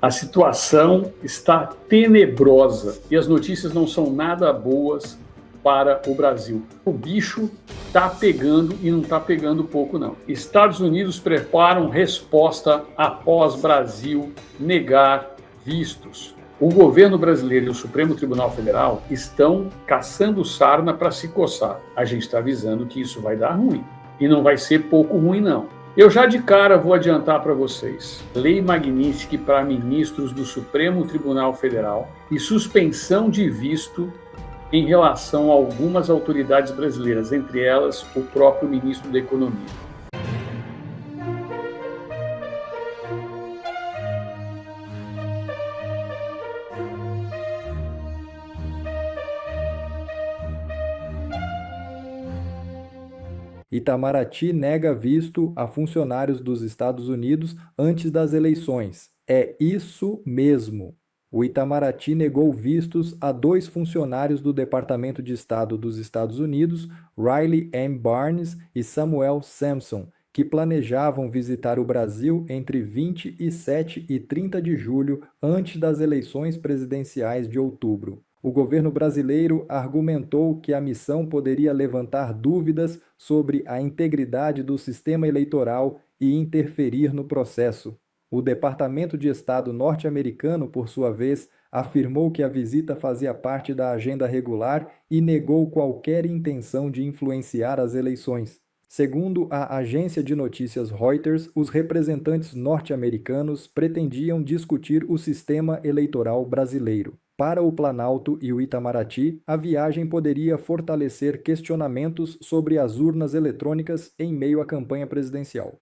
A situação está tenebrosa e as notícias não são nada boas para o Brasil. O bicho está pegando e não está pegando pouco, não. Estados Unidos preparam resposta após Brasil negar vistos. O governo brasileiro e o Supremo Tribunal Federal estão caçando sarna para se coçar. A gente está avisando que isso vai dar ruim. E não vai ser pouco ruim, não. Eu já de cara vou adiantar para vocês. Lei Magnitsky para ministros do Supremo Tribunal Federal e suspensão de visto em relação a algumas autoridades brasileiras, entre elas o próprio ministro da Economia. Itamaraty nega visto a funcionários dos Estados Unidos antes das eleições. É isso mesmo. O Itamaraty negou vistos a 2 funcionários do Departamento de Estado dos Estados Unidos, Riley M. Barnes e Samuel Sampson, que planejavam visitar o Brasil entre 27 e 30 de julho, antes das eleições presidenciais de outubro. O governo brasileiro argumentou que a missão poderia levantar dúvidas sobre a integridade do sistema eleitoral e interferir no processo. O Departamento de Estado norte-americano, por sua vez, afirmou que a visita fazia parte da agenda regular e negou qualquer intenção de influenciar as eleições. Segundo a agência de notícias Reuters, os representantes norte-americanos pretendiam discutir o sistema eleitoral brasileiro. Para o Planalto e o Itamaraty, a viagem poderia fortalecer questionamentos sobre as urnas eletrônicas em meio à campanha presidencial.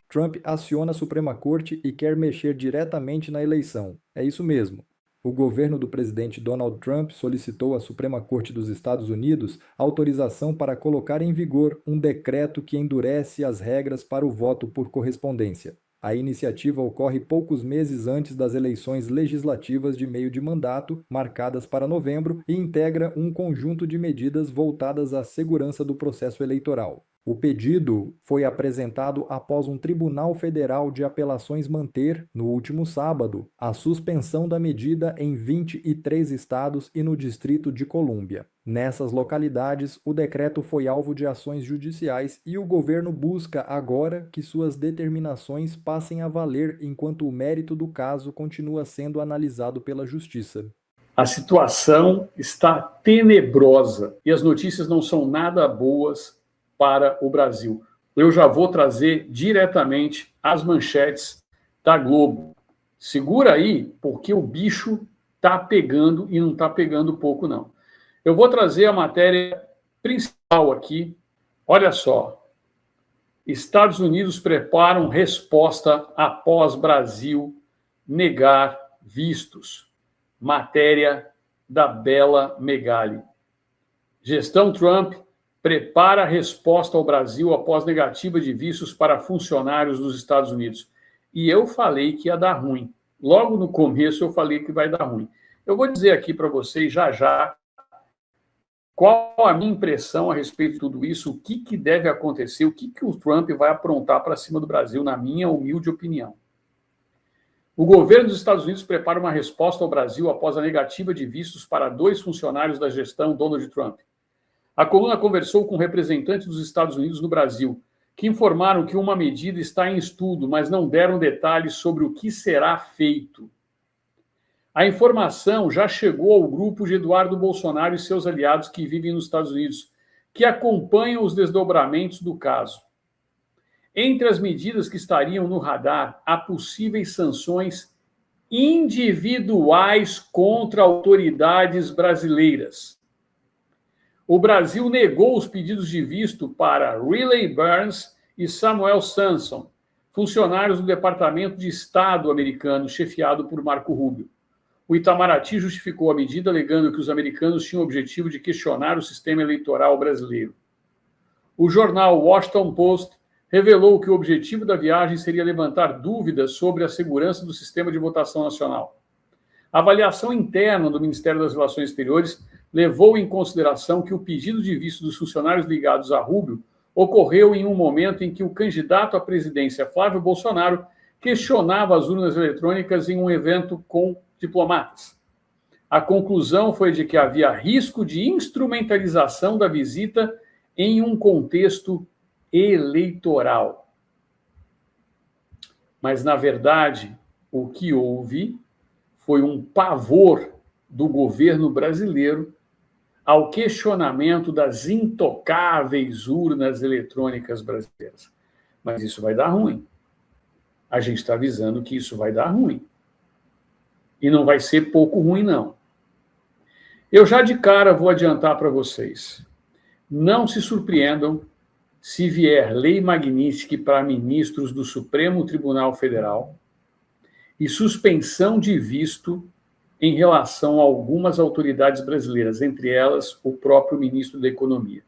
Trump aciona a Suprema Corte e quer mexer diretamente na eleição. É isso mesmo. O governo do presidente Donald Trump solicitou à Suprema Corte dos Estados Unidos autorização para colocar em vigor um decreto que endurece as regras para o voto por correspondência. A iniciativa ocorre poucos meses antes das eleições legislativas de meio de mandato, marcadas para novembro, e integra um conjunto de medidas voltadas à segurança do processo eleitoral. O pedido foi apresentado após um Tribunal Federal de Apelações manter, no último sábado, a suspensão da medida em 23 estados e no Distrito de Colômbia. Nessas localidades, o decreto foi alvo de ações judiciais e o governo busca agora que suas determinações passem a valer enquanto o mérito do caso continua sendo analisado pela Justiça. A situação está tenebrosa e as notícias não são nada boas para o Brasil. Eu já vou trazer diretamente as manchetes da Globo. Segura aí, porque o bicho está pegando e não está pegando pouco, não. Eu vou trazer a matéria principal aqui. Olha só. Estados Unidos preparam resposta após Brasil negar vistos. Matéria da Bela Megali. Gestão Trump prepara a resposta ao Brasil após negativa de vistos para funcionários dos Estados Unidos. E eu falei que ia dar ruim. Logo no começo eu falei que vai dar ruim. Eu vou dizer aqui para vocês já qual a minha impressão a respeito de tudo isso, o que deve acontecer, o que o Trump vai aprontar para cima do Brasil, na minha humilde opinião. O governo dos Estados Unidos prepara uma resposta ao Brasil após a negativa de vistos para 2 funcionários da gestão Donald Trump. A coluna conversou com representantes dos Estados Unidos no Brasil, que informaram que uma medida está em estudo, mas não deram detalhes sobre o que será feito. A informação já chegou ao grupo de Eduardo Bolsonaro e seus aliados que vivem nos Estados Unidos, que acompanham os desdobramentos do caso. Entre as medidas que estariam no radar, há possíveis sanções individuais contra autoridades brasileiras. O Brasil negou os pedidos de visto para Riley Barnes e Samuel Sampson, funcionários do Departamento de Estado americano, chefiado por Marco Rubio. O Itamaraty justificou a medida, alegando que os americanos tinham o objetivo de questionar o sistema eleitoral brasileiro. O jornal Washington Post revelou que o objetivo da viagem seria levantar dúvidas sobre a segurança do sistema de votação nacional. A avaliação interna do Ministério das Relações Exteriores levou em consideração que o pedido de visto dos funcionários ligados a Rubio ocorreu em um momento em que o candidato à presidência, Flávio Bolsonaro, questionava as urnas eletrônicas em um evento com diplomatas. A conclusão foi de que havia risco de instrumentalização da visita em um contexto eleitoral. Mas, na verdade, o que houve foi um pavor do governo brasileiro ao questionamento das intocáveis urnas eletrônicas brasileiras. Mas isso vai dar ruim. A gente está avisando que isso vai dar ruim. E não vai ser pouco ruim, não. Eu já de cara vou adiantar para vocês. Não se surpreendam se vier lei Magnitsky para ministros do Supremo Tribunal Federal e suspensão de visto em relação a algumas autoridades brasileiras, entre elas o próprio ministro da Economia.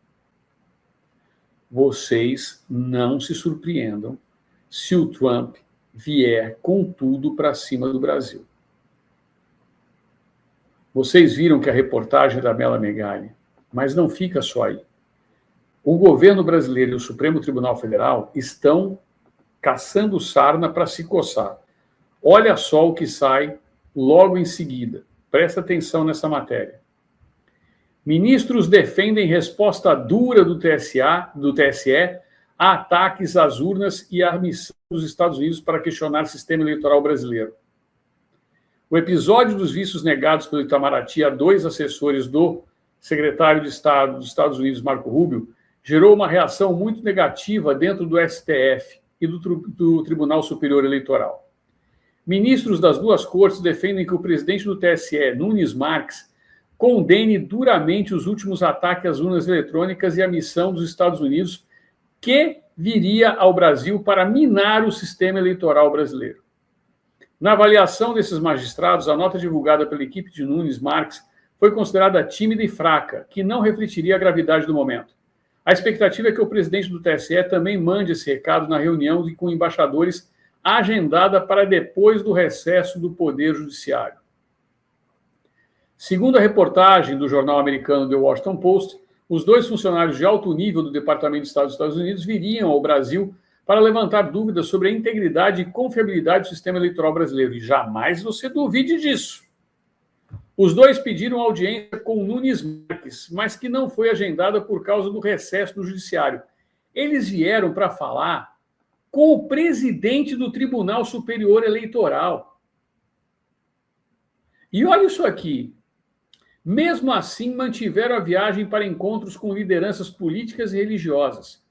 Vocês não se surpreendam se o Trump vier com tudo para cima do Brasil. Vocês viram que a reportagem da Mela Megali, mas não fica só aí. O governo brasileiro e o Supremo Tribunal Federal estão caçando sarna para se coçar. Olha só o que sai logo em seguida. Presta atenção nessa matéria. Ministros defendem resposta dura do TSE a ataques às urnas e à missão dos Estados Unidos para questionar o sistema eleitoral brasileiro. O episódio dos vistos negados pelo Itamaraty a 2 assessores do secretário de Estado dos Estados Unidos, Marco Rubio, gerou uma reação muito negativa dentro do STF e do Tribunal Superior Eleitoral. Ministros das duas cortes defendem que o presidente do TSE, Nunes Marques, condene duramente os últimos ataques às urnas eletrônicas e à missão dos Estados Unidos, que viria ao Brasil para minar o sistema eleitoral brasileiro. Na avaliação desses magistrados, a nota divulgada pela equipe de Nunes Marques foi considerada tímida e fraca, que não refletiria a gravidade do momento. A expectativa é que o presidente do TSE também mande esse recado na reunião com embaixadores agendada para depois do recesso do Poder Judiciário. Segundo a reportagem do jornal americano The Washington Post, os 2 funcionários de alto nível do Departamento de Estado dos Estados Unidos viriam ao Brasil para levantar dúvidas sobre a integridade e confiabilidade do sistema eleitoral brasileiro. E jamais você duvide disso. Os 2 pediram audiência com Nunes Marques, mas que não foi agendada por causa do recesso do Judiciário. Eles vieram para falar com o presidente do Tribunal Superior Eleitoral. E olha isso aqui. Mesmo assim, mantiveram a viagem para encontros com lideranças políticas e religiosas.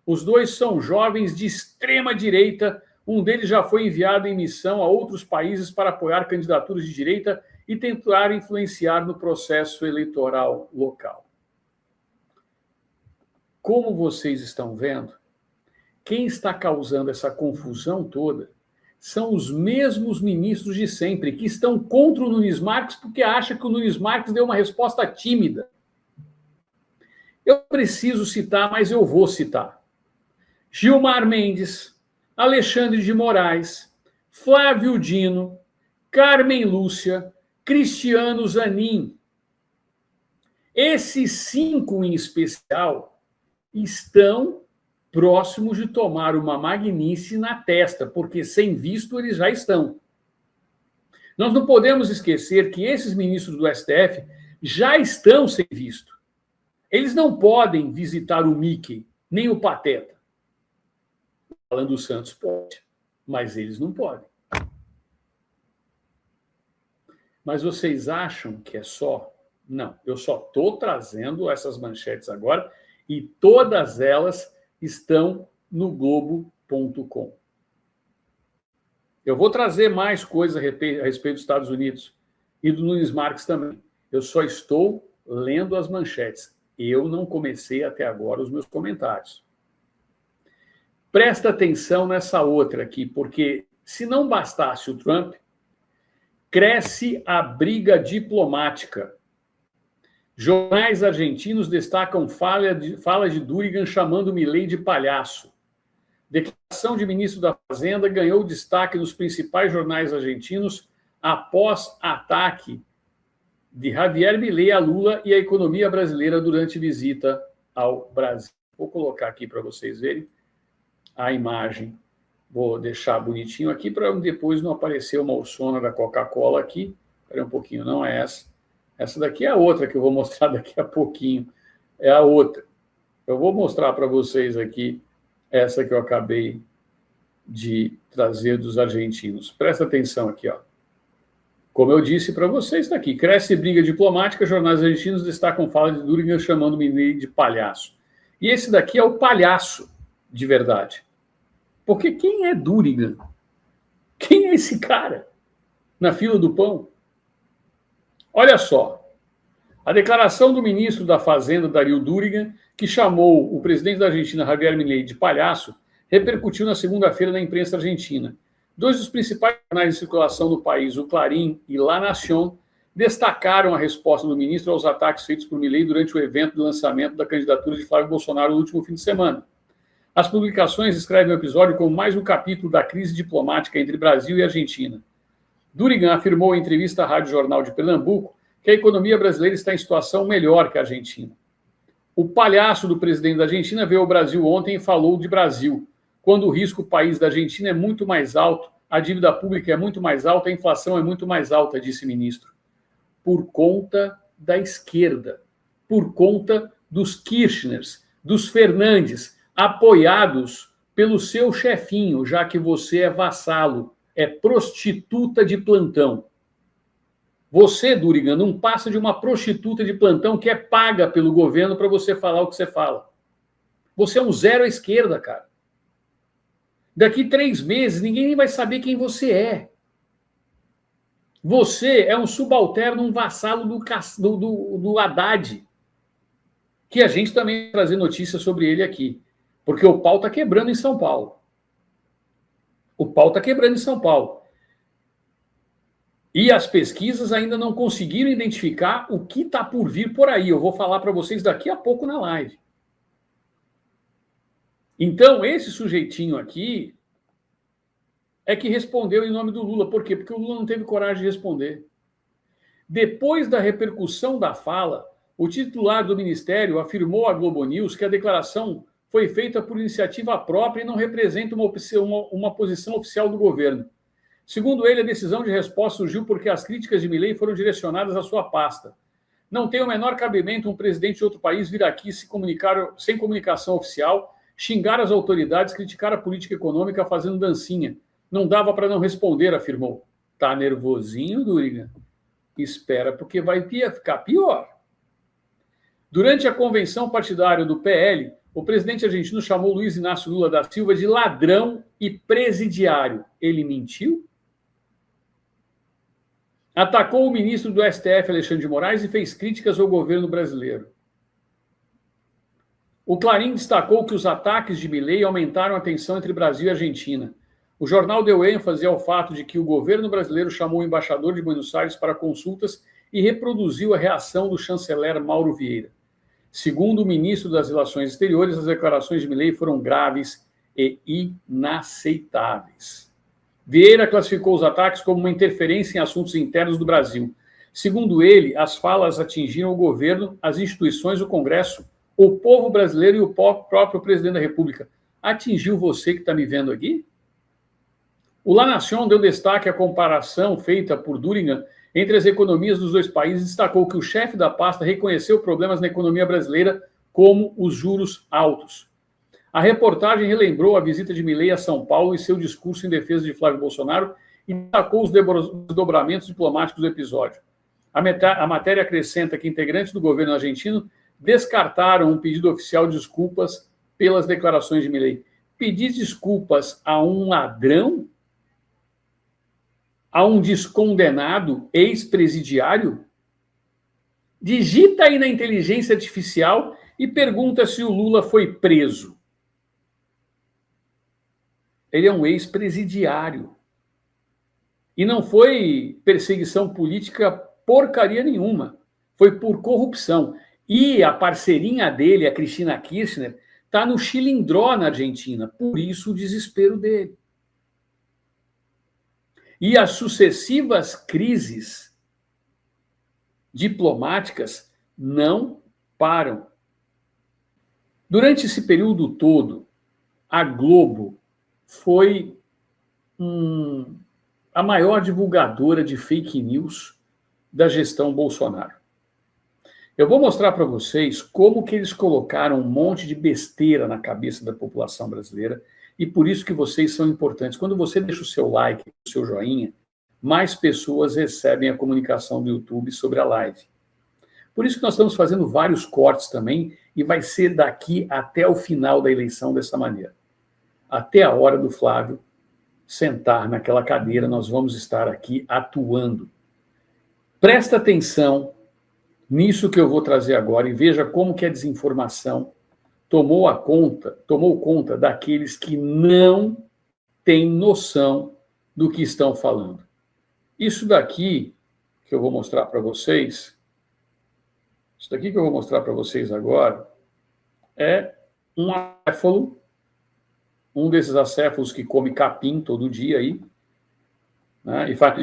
Os 2 são jovens de extrema direita, um deles já foi enviado em missão a outros países para apoiar candidaturas de direita e tentar influenciar no processo eleitoral local. Como vocês estão vendo, quem está causando essa confusão toda são os mesmos ministros de sempre, que estão contra o Nunes Marques porque acham que o Nunes Marques deu uma resposta tímida. Eu preciso citar, mas eu vou citar. Gilmar Mendes, Alexandre de Moraes, Flávio Dino, Carmen Lúcia, Cristiano Zanin. Esses 5 em especial estão próximos de tomar uma magnice na testa, porque sem visto eles já estão. Nós não podemos esquecer que esses ministros do STF já estão sem visto. Eles não podem visitar o Mickey, nem o Pateta. Alan dos Santos pode, mas eles não podem. Mas vocês acham que é só? Não, eu só estou trazendo essas manchetes agora e todas elas estão no Globo.com. Eu vou trazer mais coisas a respeito dos Estados Unidos e do Nunes Marques também. Eu só estou lendo as manchetes. Eu não comecei até agora os meus comentários. Presta atenção nessa outra aqui, porque se não bastasse o Trump, cresce a briga diplomática. Jornais argentinos destacam fala de Durigan chamando Milei de palhaço. Declaração de ministro da Fazenda ganhou destaque nos principais jornais argentinos após ataque de Javier Milei a Lula e a economia brasileira durante visita ao Brasil. Vou colocar aqui para vocês verem a imagem Vou deixar bonitinho aqui para depois não aparecer uma ursona da Coca-Cola aqui. Espera um pouquinho, não é essa. Essa daqui é a outra que eu vou mostrar daqui a pouquinho. É a outra. Eu vou mostrar para vocês aqui essa que eu acabei de trazer dos argentinos. Presta atenção aqui, ó. Como eu disse para vocês, está aqui. Cresce briga diplomática, jornais argentinos destacam fala de Durigan chamando Milei de palhaço. E esse daqui é o palhaço de verdade. Porque quem é Durigan? Quem é esse cara na fila do pão? Olha só. A declaração do ministro da Fazenda, Dario Durigan, que chamou o presidente da Argentina, Javier Milei, de palhaço, repercutiu na segunda-feira na imprensa argentina. Dois dos principais jornais de circulação no país, o Clarín e La Nación, destacaram a resposta do ministro aos ataques feitos por Milei durante o evento de lançamento da candidatura de Flávio Bolsonaro no último fim de semana. As publicações descrevem o episódio como mais um capítulo da crise diplomática entre Brasil e Argentina. Durigan afirmou em entrevista à Rádio Jornal de Pernambuco que a economia brasileira está em situação melhor que a Argentina. O palhaço do presidente da Argentina veio ao Brasil ontem e falou de Brasil, quando o risco país da Argentina é muito mais alto, a dívida pública é muito mais alta, a inflação é muito mais alta, disse o ministro. Por conta da esquerda, por conta dos Kirchners, dos Fernandes, apoiados pelo seu chefinho, já que você é vassalo, é prostituta de plantão. Você, Durigan, não passa de uma prostituta de plantão que é paga pelo governo para você falar o que você fala. Você é um zero à esquerda, cara. Daqui 3 meses, ninguém nem vai saber quem você é. Você é um subalterno, um vassalo do Haddad. Que a gente também vai trazer notícias sobre ele aqui. Porque o pau está quebrando em São Paulo. O pau está quebrando em São Paulo. E as pesquisas ainda não conseguiram identificar o que está por vir por aí. Eu vou falar para vocês daqui a pouco na live. Então, esse sujeitinho aqui é que respondeu em nome do Lula. Por quê? Porque o Lula não teve coragem de responder. Depois da repercussão da fala, o titular do Ministério afirmou à Globo News que a declaração foi feita por iniciativa própria e não representa uma posição oficial do governo. Segundo ele, a decisão de resposta surgiu porque as críticas de Milei foram direcionadas à sua pasta. Não tem o menor cabimento um presidente de outro país vir aqui se comunicar sem comunicação oficial, xingar as autoridades, criticar a política econômica fazendo dancinha. Não dava para não responder, afirmou. Tá nervosinho, Durigan? Espera, porque vai ficar pior. Durante a convenção partidária do PL, o presidente argentino chamou Luiz Inácio Lula da Silva de ladrão e presidiário. Ele mentiu? Atacou o ministro do STF, Alexandre de Moraes, e fez críticas ao governo brasileiro. O Clarín destacou que os ataques de Milei aumentaram a tensão entre Brasil e Argentina. O jornal deu ênfase ao fato de que o governo brasileiro chamou o embaixador de Buenos Aires para consultas e reproduziu a reação do chanceler Mauro Vieira. Segundo o ministro das Relações Exteriores, as declarações de Milei foram graves e inaceitáveis. Vieira classificou os ataques como uma interferência em assuntos internos do Brasil. Segundo ele, as falas atingiram o governo, as instituições, o Congresso, o povo brasileiro e o próprio presidente da República. Atingiu você que está me vendo aqui? O La Nación deu destaque à comparação feita por Durigan entre as economias dos dois países e destacou que o chefe da pasta reconheceu problemas na economia brasileira, como os juros altos. A reportagem relembrou a visita de Milei a São Paulo e seu discurso em defesa de Flávio Bolsonaro e destacou os desdobramentos diplomáticos do episódio. A matéria acrescenta que integrantes do governo argentino descartaram um pedido oficial de desculpas pelas declarações de Milei. Pedir desculpas a um ladrão? A um descondenado ex-presidiário? Digita aí na inteligência artificial e pergunta se o Lula foi preso. Ele é um ex-presidiário. E não foi perseguição política porcaria nenhuma. Foi por corrupção. E a parceirinha dele, a Cristina Kirchner, está no Chilindró, na Argentina. Por isso o desespero dele. E as sucessivas crises diplomáticas não param. Durante esse período todo, a Globo foi a maior divulgadora de fake news da gestão Bolsonaro. Eu vou mostrar para vocês como que eles colocaram um monte de besteira na cabeça da população brasileira e por isso que vocês são importantes. Quando você deixa o seu like, o seu joinha, mais pessoas recebem a comunicação do YouTube sobre a live. Por isso que nós estamos fazendo vários cortes também e vai ser daqui até o final da eleição dessa maneira. Até a hora do Flávio sentar naquela cadeira, nós vamos estar aqui atuando. Presta atenção nisso que eu vou trazer agora e veja como que a desinformação tomou conta daqueles que não têm noção do que estão falando. Isso daqui que eu vou mostrar para vocês, isso daqui que eu vou mostrar para vocês agora, é um acéfalo, um desses acéfalos que come capim todo dia aí, né, e faz,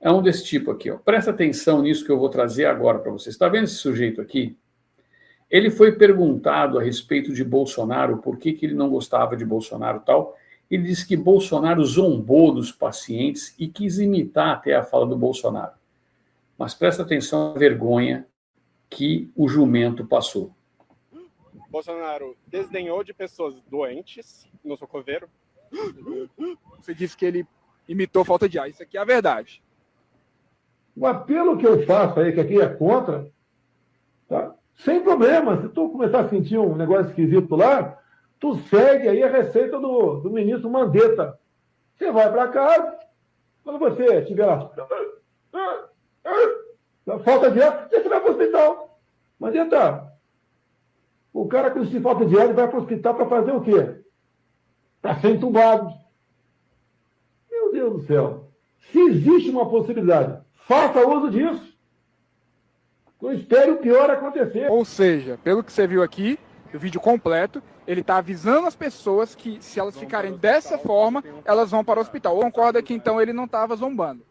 é um desse tipo aqui, ó. Presta atenção nisso que eu vou trazer agora para vocês. Está vendo esse sujeito aqui? Ele foi perguntado a respeito de Bolsonaro, por que ele não gostava de Bolsonaro e tal. Ele disse que Bolsonaro zombou dos pacientes e quis imitar até a fala do Bolsonaro. Mas presta atenção à vergonha que o jumento passou. Bolsonaro desdenhou de pessoas doentes no socorreiro. Você disse que ele imitou falta de ar. Isso aqui é a verdade. O apelo que eu faço aí, que aqui é contra, tá? Sem problema. Se tu começar a sentir um negócio esquisito lá, tu segue aí a receita do ministro Mandetta. Você vai para casa, quando você tiver falta de ar, você vai para o hospital. Mandetta, o cara que tem falta de ar, ele vai para o hospital para fazer o quê? Para ser entubado. Meu Deus do céu. Se existe uma possibilidade, faça uso disso. Eu espero o pior acontecer. Ou seja, pelo que você viu aqui, o vídeo completo, ele está avisando as pessoas que se elas ficarem dessa forma, elas vão para o hospital. Ou concorda que então ele não estava zombando?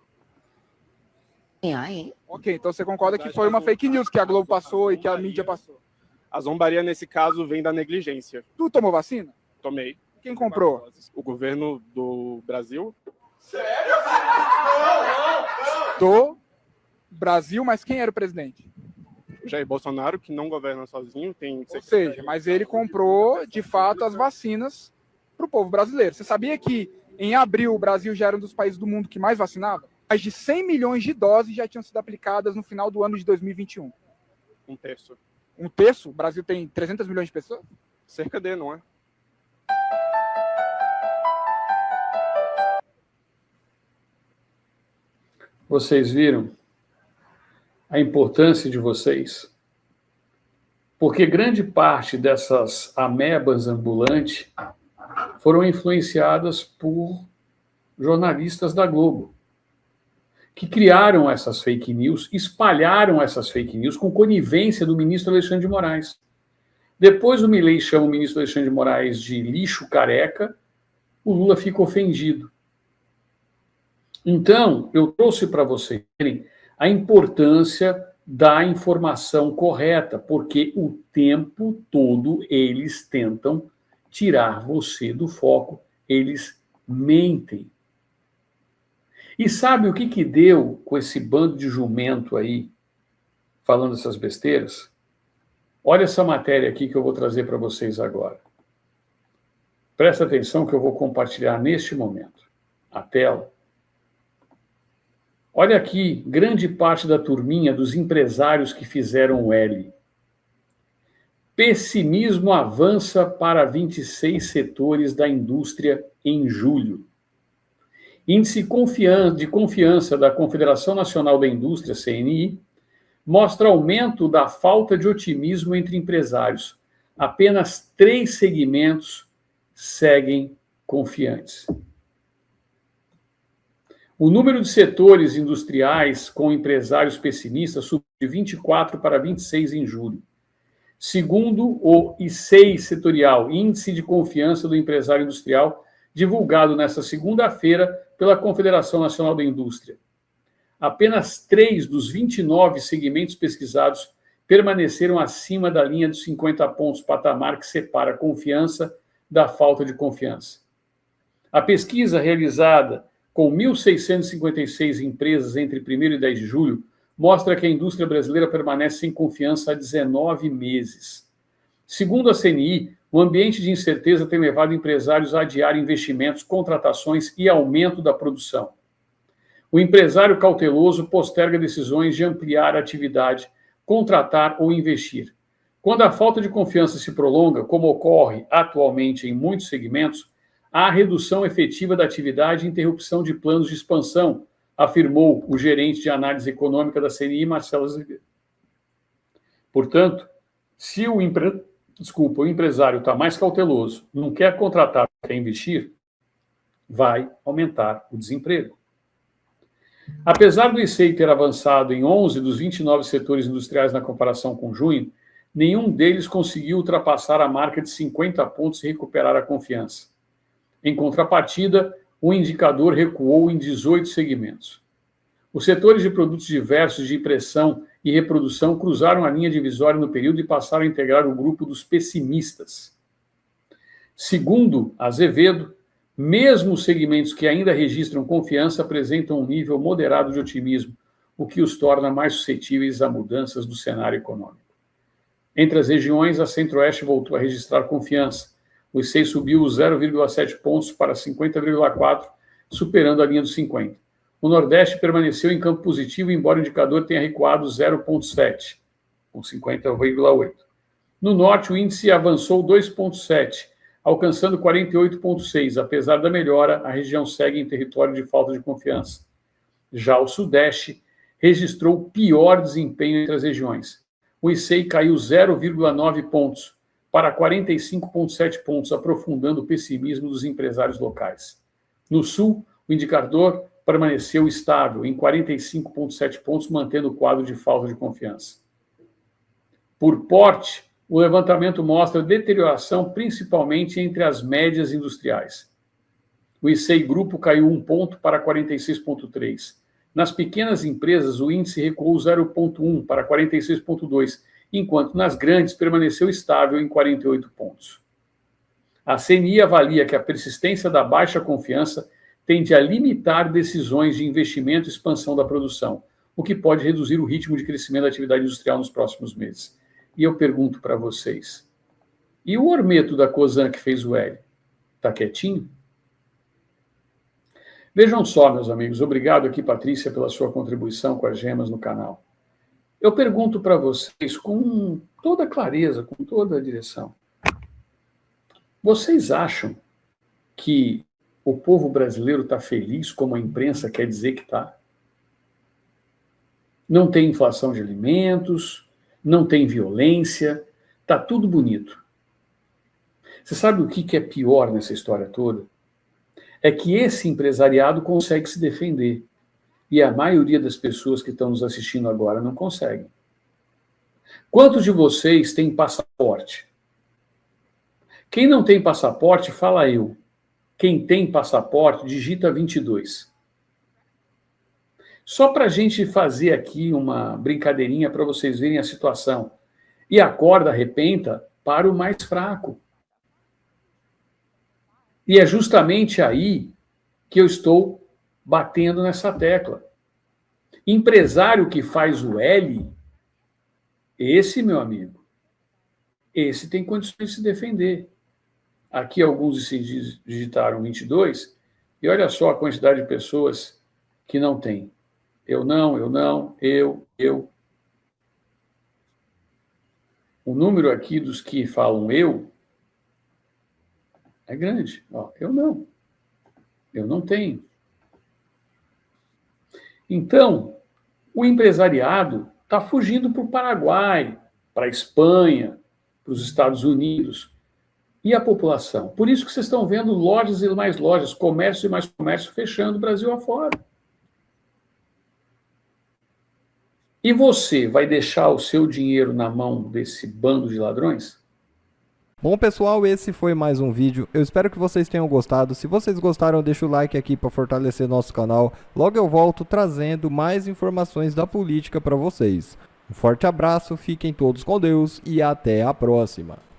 Ok, então você concorda que foi uma fake news que a Globo passou e que a mídia passou? A zombaria, nesse caso, vem da negligência. Tu tomou vacina? Tomei. Quem comprou? O governo do Brasil. Sério? Do Brasil, mas quem era o presidente? Jair Bolsonaro, que não governa sozinho, tem... Ou seja, mas ele comprou, de fato, as vacinas para o povo brasileiro. Você sabia que, em abril, o Brasil já era um dos países do mundo que mais vacinava? Mais de 100 milhões de doses já tinham sido aplicadas no final do ano de 2021. Um terço. Um terço? O Brasil tem 300 milhões de pessoas? Cerca de, não é? Vocês viram a importância de vocês? Porque grande parte dessas amebas ambulantes foram influenciadas por jornalistas da Globo, que criaram essas fake news, espalharam essas fake news com conivência do ministro Alexandre de Moraes. Depois o Milei chama o ministro Alexandre de Moraes de lixo careca, o Lula fica ofendido. Então, eu trouxe para vocês a importância da informação correta, porque o tempo todo eles tentam tirar você do foco, eles mentem. E sabe o que deu com esse bando de jumento aí, falando essas besteiras? Olha essa matéria aqui que eu vou trazer para vocês agora. Presta atenção que eu vou compartilhar neste momento a tela. Olha aqui, grande parte da turminha dos empresários que fizeram o L. Pessimismo avança para 26 setores da indústria em julho. Índice de confiança da Confederação Nacional da Indústria, CNI, mostra aumento da falta de otimismo entre empresários. Apenas 3 segmentos seguem confiantes. O número de setores industriais com empresários pessimistas subiu de 24 para 26 em julho. Segundo o ICEI setorial, Índice de Confiança do Empresário Industrial, divulgado nesta segunda-feira pela Confederação Nacional da Indústria. Apenas 3 dos 29 segmentos pesquisados permaneceram acima da linha dos 50 pontos patamar que separa a confiança da falta de confiança. A pesquisa realizada com 1.656 empresas entre 1º e 10 de julho mostra que a indústria brasileira permanece sem confiança há 19 meses. Segundo a CNI, o ambiente de incerteza tem levado empresários a adiar investimentos, contratações e aumento da produção. O empresário cauteloso posterga decisões de ampliar a atividade, contratar ou investir. Quando a falta de confiança se prolonga, como ocorre atualmente em muitos segmentos, há redução efetiva da atividade e interrupção de planos de expansão, afirmou o gerente de análise econômica da CNI, Marcelo Azevedo. Portanto, se o empresário está mais cauteloso, não quer contratar, quer investir, vai aumentar o desemprego. Apesar do ICEI ter avançado em 11 dos 29 setores industriais na comparação com junho, nenhum deles conseguiu ultrapassar a marca de 50 pontos e recuperar a confiança. Em contrapartida, o indicador recuou em 18 segmentos. Os setores de produtos diversos de impressão e reprodução cruzaram a linha divisória no período e passaram a integrar o grupo dos pessimistas. Segundo Azevedo, mesmo os segmentos que ainda registram confiança apresentam um nível moderado de otimismo, o que os torna mais suscetíveis a mudanças do cenário econômico. Entre as regiões, a Centro-Oeste voltou a registrar confiança. O ICEI subiu 0,7 pontos para 50,4, superando a linha dos 50. O Nordeste permaneceu em campo positivo, embora o indicador tenha recuado 0,7, com 50,8. No Norte, o índice avançou 2,7, alcançando 48,6. Apesar da melhora, a região segue em território de falta de confiança. Já o Sudeste registrou o pior desempenho entre as regiões. O ICEI caiu 0,9 pontos, para 45,7 pontos, aprofundando o pessimismo dos empresários locais. No Sul, o indicador permaneceu estável em 45,7 pontos, mantendo o quadro de falta de confiança. Por porte, o levantamento mostra deterioração principalmente entre as médias industriais. O ICEI Grupo caiu 1 ponto para 46,3. Nas pequenas empresas, o índice recuou 0,1 para 46,2, enquanto nas grandes permaneceu estável em 48 pontos. A CNI avalia que a persistência da baixa confiança tende a limitar decisões de investimento e expansão da produção, o que pode reduzir o ritmo de crescimento da atividade industrial nos próximos meses. E eu pergunto para vocês, e o Ormeto da Cosan que fez o L? Está quietinho? Vejam só, meus amigos, obrigado aqui, Patrícia, pela sua contribuição com as gemas no canal. Eu pergunto para vocês com toda clareza, com toda a direção. Vocês acham que o povo brasileiro está feliz como a imprensa quer dizer que está? Não tem inflação de alimentos, não tem violência, está tudo bonito. Você sabe o que é pior nessa história toda? É que esse empresariado consegue se defender. E a maioria das pessoas que estão nos assistindo agora não conseguem. Quantos de vocês têm passaporte? Quem não tem passaporte, fala eu. Quem tem passaporte, digita 22. Só para a gente fazer aqui uma brincadeirinha para vocês verem a situação. E a corda arrebenta para o mais fraco. E é justamente aí que eu estou batendo nessa tecla. Empresário que faz o L, esse, meu amigo, esse tem condições de se defender. Aqui alguns se digitaram 22, e olha só a quantidade de pessoas que não tem. Eu não, eu. O número aqui dos que falam eu é grande. Ó, eu não tenho. Então, o empresariado está fugindo para o Paraguai, para a Espanha, para os Estados Unidos. E a população? Por isso que vocês estão vendo lojas e mais lojas, comércio e mais comércio fechando o Brasil afora. E você vai deixar o seu dinheiro na mão desse bando de ladrões? Bom, pessoal, esse foi mais um vídeo. Eu espero que vocês tenham gostado. Se vocês gostaram, deixa o like aqui para fortalecer nosso canal. Logo eu volto trazendo mais informações da política para vocês. Um forte abraço, fiquem todos com Deus e até a próxima.